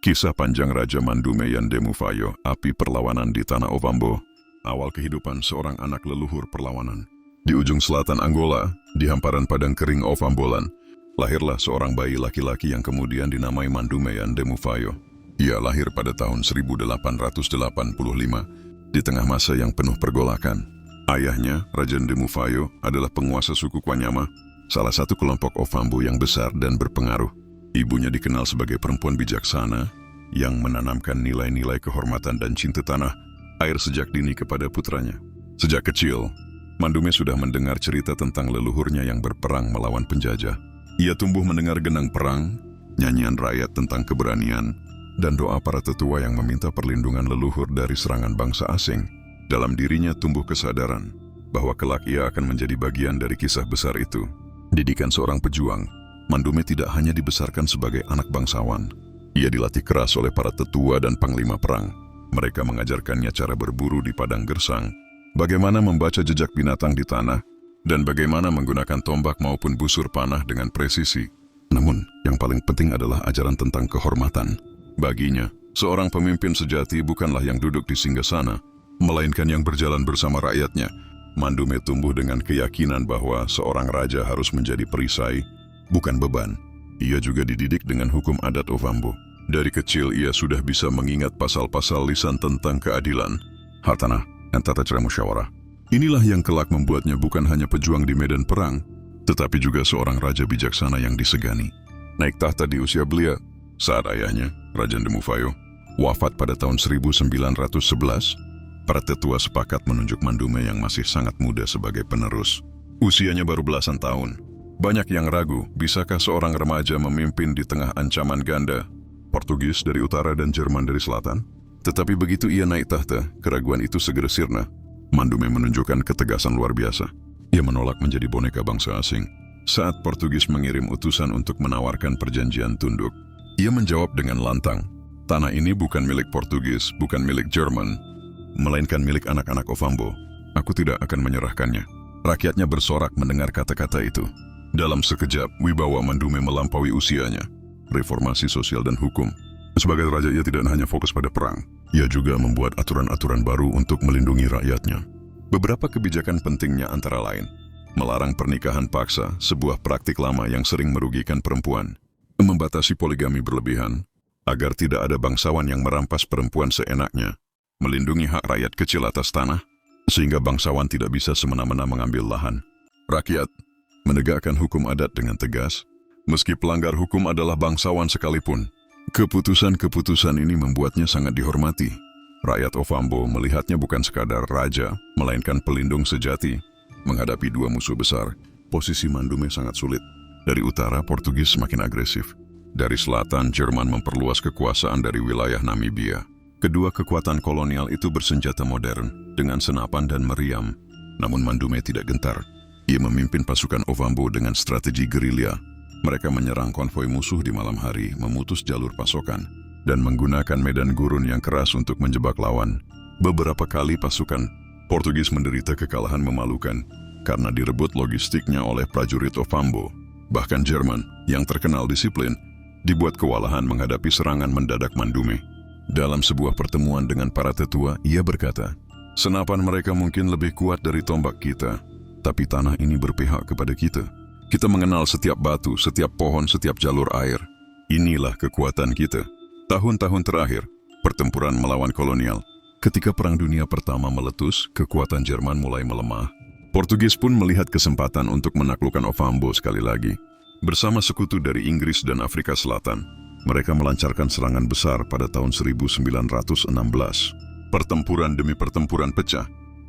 Kisah panjang Raja Mandume Yandemufayo, api perlawanan di tanah Ovambo. Awal kehidupan seorang anak leluhur perlawanan. Di ujung selatan Angola, di hamparan padang kering Ovambolan, lahirlah seorang bayi laki-laki yang kemudian dinamai Mandume Yandemufayo. Ia lahir pada tahun 1885, di tengah masa yang penuh pergolakan. Ayahnya, Raja Yandemufayo, adalah penguasa suku Kwanyama, salah satu kelompok Ovambo yang besar dan berpengaruh. Ibunya dikenal sebagai perempuan bijaksana yang menanamkan nilai-nilai kehormatan dan cinta tanah air sejak dini kepada putranya. Sejak kecil, Mandume sudah mendengar cerita tentang leluhurnya yang berperang melawan penjajah. Ia tumbuh mendengar genang perang, nyanyian rakyat tentang keberanian, dan doa para tetua yang meminta perlindungan leluhur dari serangan bangsa asing. Dalam dirinya tumbuh kesadaran bahwa kelak ia akan menjadi bagian dari kisah besar itu. Didikan seorang pejuang, Mandume tidak hanya dibesarkan sebagai anak bangsawan. Ia dilatih keras oleh para tetua dan panglima perang. Mereka mengajarkannya cara berburu di padang gersang, bagaimana membaca jejak binatang di tanah, dan bagaimana menggunakan tombak maupun busur panah dengan presisi. Namun, yang paling penting adalah ajaran tentang kehormatan. Baginya, seorang pemimpin sejati bukanlah yang duduk di singgasana, melainkan yang berjalan bersama rakyatnya. Mandume tumbuh dengan keyakinan bahwa seorang raja harus menjadi perisai, bukan beban. Ia juga dididik dengan hukum adat Ovambo. Dari kecil ia sudah bisa mengingat pasal-pasal lisan tentang keadilan, hak tanah, dan tata cara musyawarah. Inilah yang kelak membuatnya bukan hanya pejuang di medan perang, tetapi juga seorang raja bijaksana yang disegani. Naik tahta di usia belia saat ayahnya, Raja Yandemufayo, wafat pada tahun 1911, para tetua sepakat menunjuk Mandume yang masih sangat muda sebagai penerus. Usianya baru belasan tahun. Banyak yang ragu, bisakah seorang remaja memimpin di tengah ancaman ganda, Portugis dari utara dan Jerman dari selatan? Tetapi begitu ia naik tahta, keraguan itu segera sirna. Mandume menunjukkan ketegasan luar biasa. Ia menolak menjadi boneka bangsa asing. Saat Portugis mengirim utusan untuk menawarkan perjanjian tunduk, ia menjawab dengan lantang, "Tanah ini bukan milik Portugis, bukan milik Jerman, melainkan milik anak-anak Ovambo. Aku tidak akan menyerahkannya." Rakyatnya bersorak mendengar kata-kata itu. Dalam sekejap, wibawa Mandume melampaui usianya. Reformasi sosial dan hukum. Sebagai raja, ia tidak hanya fokus pada perang. Ia juga membuat aturan-aturan baru untuk melindungi rakyatnya. Beberapa kebijakan pentingnya antara lain: melarang pernikahan paksa, sebuah praktik lama yang sering merugikan perempuan; membatasi poligami berlebihan, agar tidak ada bangsawan yang merampas perempuan seenaknya; melindungi hak rakyat kecil atas tanah, sehingga bangsawan tidak bisa semena-mena mengambil lahan. Rakyat menegakkan hukum adat dengan tegas, meski pelanggar hukum adalah bangsawan sekalipun. Keputusan-keputusan ini membuatnya sangat dihormati. Rakyat Ovambo melihatnya bukan sekadar raja, melainkan pelindung sejati. Menghadapi dua musuh besar, posisi Mandume sangat sulit. Dari utara, Portugis semakin agresif. Dari selatan, Jerman memperluas kekuasaan dari wilayah Namibia. Kedua kekuatan kolonial itu bersenjata modern, dengan senapan dan meriam. Namun Mandume tidak gentar. Ia memimpin pasukan Ovambo dengan strategi gerilya. Mereka menyerang konvoi musuh di malam hari, memutus jalur pasokan, dan menggunakan medan gurun yang keras untuk menjebak lawan. Beberapa kali pasukan Portugis menderita kekalahan memalukan karena direbut logistiknya oleh prajurit Ovambo. Bahkan Jerman, yang terkenal disiplin, dibuat kewalahan menghadapi serangan mendadak Mandume. Dalam sebuah pertemuan dengan para tetua, ia berkata, "Senapan mereka mungkin lebih kuat dari tombak kita, tapi tanah ini berpihak kepada kita. Kita mengenal setiap batu, setiap pohon, setiap jalur air. Inilah kekuatan kita." Tahun-tahun terakhir, pertempuran melawan kolonial. Ketika Perang Dunia Pertama meletus, kekuatan Jerman mulai melemah. Portugis pun melihat kesempatan untuk menaklukkan Ovambo sekali lagi. Bersama sekutu dari Inggris dan Afrika Selatan, mereka melancarkan serangan besar pada tahun 1916. Pertempuran demi pertempuran pecah.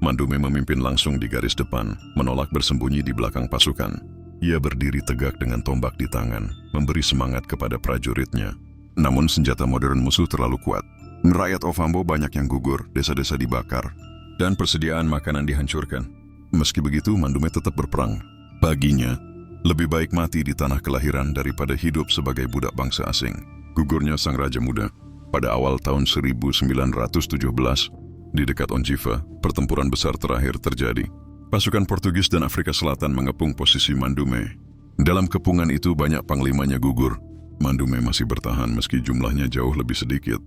Mandume memimpin langsung di garis depan, menolak bersembunyi di belakang pasukan. Ia berdiri tegak dengan tombak di tangan, memberi semangat kepada prajuritnya. Namun senjata modern musuh terlalu kuat. Rakyat Ovambo banyak yang gugur, desa-desa dibakar, dan persediaan makanan dihancurkan. Meski begitu, Mandume tetap berperang. Baginya, lebih baik mati di tanah kelahiran daripada hidup sebagai budak bangsa asing. Gugurnya sang raja muda. Pada awal tahun 1917, di dekat Onjiva, pertempuran besar terakhir terjadi. Pasukan Portugis dan Afrika Selatan mengepung posisi Mandume. Dalam kepungan itu banyak panglimanya gugur. Mandume masih bertahan meski jumlahnya jauh lebih sedikit.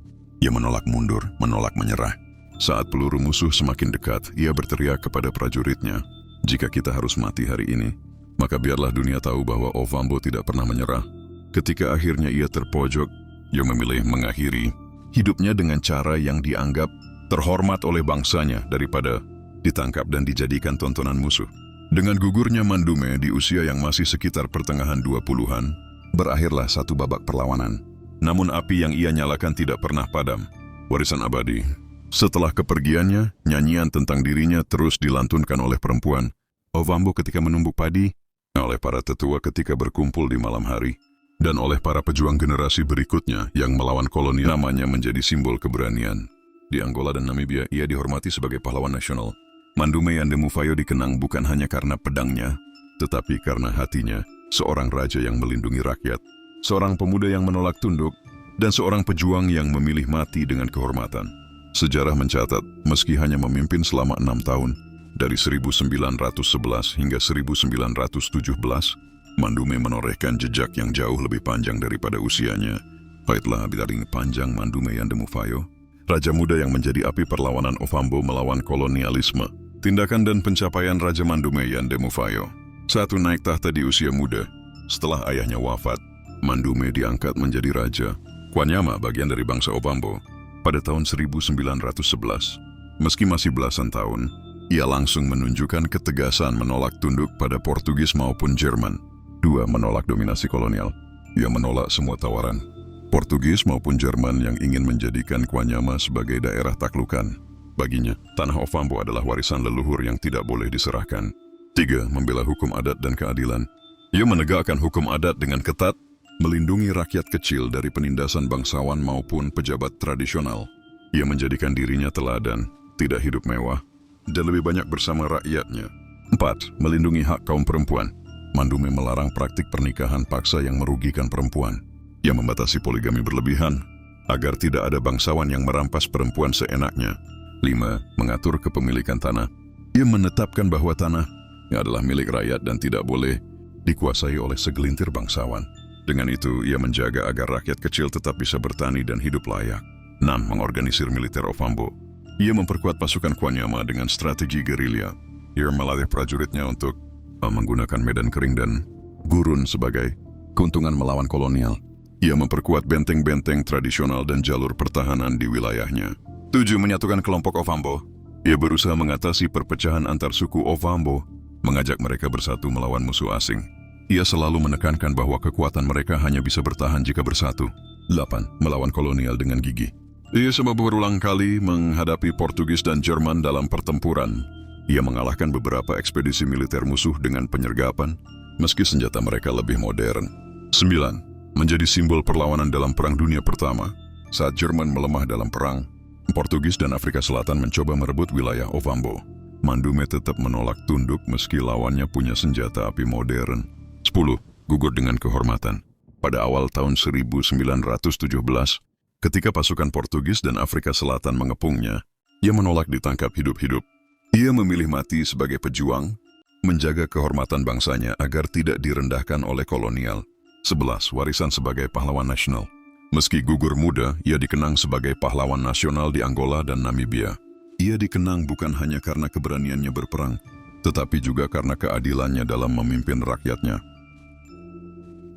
Ia menolak mundur, menolak menyerah. Saat peluru musuh semakin dekat, ia berteriak kepada prajuritnya, "Jika kita harus mati hari ini, maka biarlah dunia tahu bahwa Ovambo tidak pernah menyerah." Ketika akhirnya ia terpojok, ia memilih mengakhiri hidupnya dengan cara yang dianggap terhormat oleh bangsanya daripada ditangkap dan dijadikan tontonan musuh. Dengan gugurnya Mandume di usia yang masih sekitar pertengahan 20-an, berakhirlah satu babak perlawanan. Namun api yang ia nyalakan tidak pernah padam. Warisan abadi. Setelah kepergiannya, nyanyian tentang dirinya terus dilantunkan oleh perempuan, Ovambo ketika menumbuk padi, oleh para tetua ketika berkumpul di malam hari, dan oleh para pejuang generasi berikutnya yang melawan koloni. Namanya menjadi simbol keberanian. Di Angola dan Namibia, ia dihormati sebagai pahlawan nasional. Mandume Yande Mufaya dikenang bukan hanya karena pedangnya, tetapi karena hatinya, seorang raja yang melindungi rakyat, seorang pemuda yang menolak tunduk, dan seorang pejuang yang memilih mati dengan kehormatan. Sejarah mencatat, meski hanya memimpin selama 6 tahun, dari 1911 hingga 1917, Mandume menorehkan jejak yang jauh lebih panjang daripada usianya. Baiklah bidaring panjang Mandume Yande Mufaya, raja muda yang menjadi api perlawanan Ovambo melawan kolonialisme. Tindakan dan pencapaian Raja Mandume Yande Mufaya. Satu, naik tahta di usia muda. Setelah ayahnya wafat, Mandume diangkat menjadi raja Kwanyama, bagian dari bangsa Ovambo, pada tahun 1911. Meski masih belasan tahun, ia langsung menunjukkan ketegasan menolak tunduk pada Portugis maupun Jerman. 2. Menolak dominasi kolonial. Ia menolak semua tawaran Portugis maupun Jerman yang ingin menjadikan Kwanyama sebagai daerah taklukan. Baginya, tanah Ovambo adalah warisan leluhur yang tidak boleh diserahkan. 3. Membela hukum adat dan keadilan. Ia menegakkan hukum adat dengan ketat, melindungi rakyat kecil dari penindasan bangsawan maupun pejabat tradisional. Ia menjadikan dirinya teladan, tidak hidup mewah, dan lebih banyak bersama rakyatnya. 4. Melindungi hak kaum perempuan. Mandume melarang praktik pernikahan paksa yang merugikan perempuan. Ia membatasi poligami berlebihan, agar tidak ada bangsawan yang merampas perempuan seenaknya. 5. Mengatur kepemilikan tanah. Ia menetapkan bahwa tanah adalah milik rakyat dan tidak boleh dikuasai oleh segelintir bangsawan. Dengan itu, ia menjaga agar rakyat kecil tetap bisa bertani dan hidup layak. 6. Mengorganisir militer Ovambo. Ia memperkuat pasukan Kwanyama dengan strategi gerilya. Ia melatih prajuritnya untuk menggunakan medan kering dan gurun sebagai keuntungan melawan kolonial. Ia memperkuat benteng-benteng tradisional dan jalur pertahanan di wilayahnya. 7. Menyatukan kelompok Ovambo. Ia berusaha mengatasi perpecahan antar suku Ovambo, mengajak mereka bersatu melawan musuh asing. Ia selalu menekankan bahwa kekuatan mereka hanya bisa bertahan jika bersatu. 8. Melawan kolonial dengan gigih. Ia sempat berulang kali menghadapi Portugis dan Jerman dalam pertempuran. Ia mengalahkan beberapa ekspedisi militer musuh dengan penyergapan, meski senjata mereka lebih modern. 9. Menjadi simbol perlawanan dalam Perang Dunia Pertama. Saat Jerman melemah dalam perang, Portugis dan Afrika Selatan mencoba merebut wilayah Ovambo. Mandume tetap menolak tunduk meski lawannya punya senjata api modern. 10. Gugur dengan kehormatan. Pada awal tahun 1917, ketika pasukan Portugis dan Afrika Selatan mengepungnya, ia menolak ditangkap hidup-hidup. Ia memilih mati sebagai pejuang, menjaga kehormatan bangsanya agar tidak direndahkan oleh kolonial. 11. Warisan sebagai pahlawan nasional. Meski gugur muda, ia dikenang sebagai pahlawan nasional di Angola dan Namibia. Ia dikenang bukan hanya karena keberaniannya berperang, tetapi juga karena keadilannya dalam memimpin rakyatnya.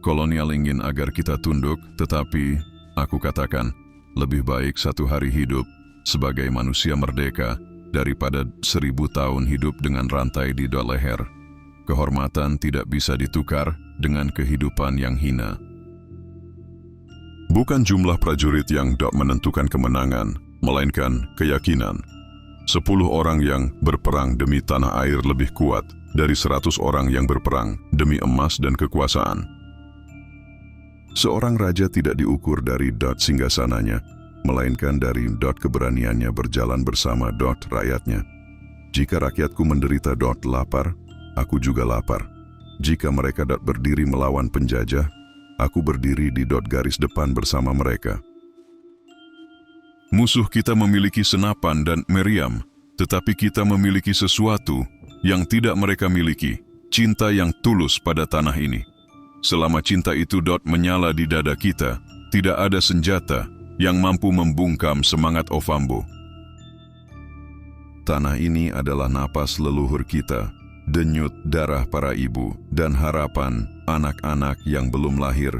Kolonial ingin agar kita tunduk, tetapi aku katakan, lebih baik satu hari hidup sebagai manusia merdeka daripada 1000 tahun hidup dengan rantai di dua leher. Kehormatan tidak bisa ditukar dengan kehidupan yang hina. Bukan jumlah prajurit yang menentukan kemenangan, melainkan keyakinan. 10 orang yang berperang demi tanah air lebih kuat dari 100 orang yang berperang demi emas dan kekuasaan. Seorang raja tidak diukur dari singgasananya, melainkan dari keberaniannya berjalan bersama rakyatnya. Jika rakyatku menderita lapar, aku juga lapar. Jika mereka berdiri melawan penjajah, aku berdiri di garis depan bersama mereka. Musuh kita memiliki senapan dan meriam, tetapi kita memiliki sesuatu yang tidak mereka miliki, cinta yang tulus pada tanah ini. Selama cinta itu menyala di dada kita, tidak ada senjata yang mampu membungkam semangat Ovambo. Tanah ini adalah napas leluhur kita, denyut darah para ibu, dan harapan anak-anak yang belum lahir.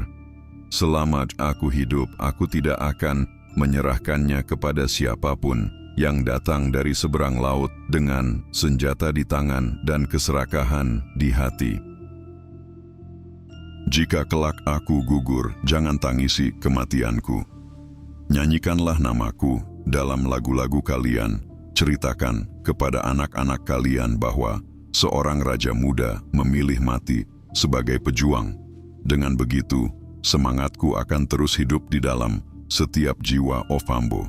Selama aku hidup, aku tidak akan menyerahkannya kepada siapapun yang datang dari seberang laut dengan senjata di tangan dan keserakahan di hati. Jika kelak aku gugur, jangan tangisi kematianku. Nyanyikanlah namaku dalam lagu-lagu kalian. Ceritakan kepada anak-anak kalian bahwa seorang raja muda memilih mati sebagai pejuang. Dengan begitu, semangatku akan terus hidup di dalam setiap jiwa Ovambo.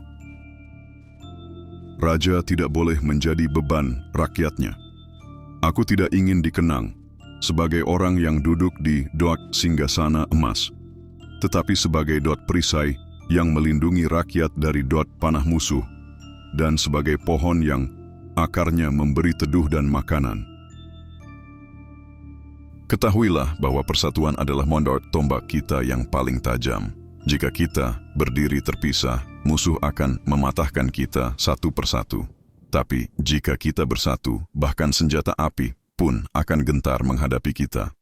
Raja tidak boleh menjadi beban rakyatnya. Aku tidak ingin dikenang sebagai orang yang duduk di singgasana emas, tetapi sebagai perisai yang melindungi rakyat dari panah musuh, dan sebagai pohon yang akarnya memberi teduh dan makanan. Ketahuilah bahwa persatuan adalah tombak kita yang paling tajam. Jika kita berdiri terpisah, musuh akan mematahkan kita satu persatu. Tapi jika kita bersatu, bahkan senjata api pun akan gentar menghadapi kita.